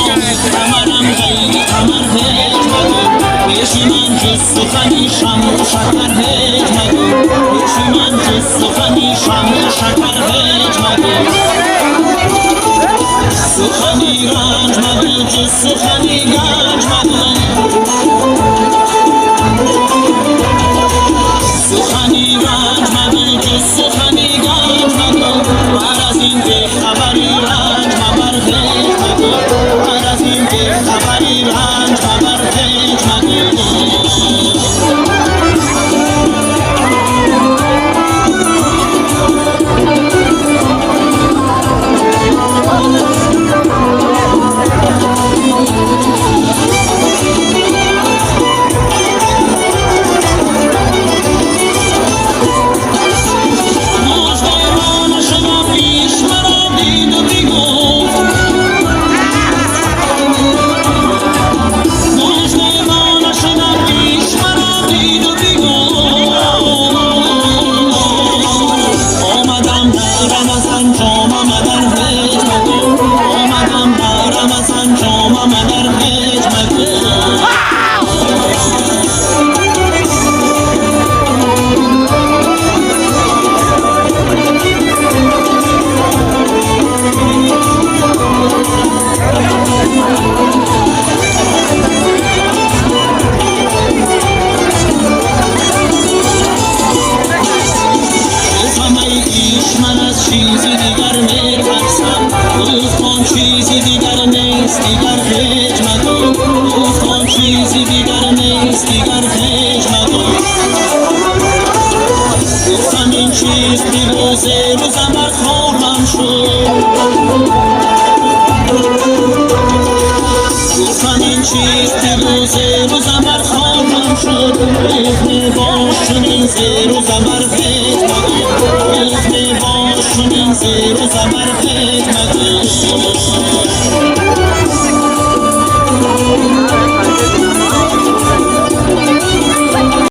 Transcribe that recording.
کمرم خیلی کمر هیچ مگو پیش من جز سخنی شم و شکر هیچ مگو پیش من جز سخنی شم و شکر هیچ مگو سخنی رنج مگو جز سخنی گنج مگو سخنی رنج مگو جز سخنی گنج مگو بر از این به خبری رنج مبر هیچ مگو بر از این به خبری رنج مبر هیچ مگو چیزی دیگر می‌ترسم گفتم چیزی دیگر نیست دیگر هیچ مگو گفتم چیزی دیگر نیست دیگر هیچ مگو گفتم این چیز روز روزم خواهم شد گفتم این چیز روز روزم خواهم شد ریخنه باش چنین زیر و زمر هیچ مگو ریخنه باش چنین زیر و زمر هیچ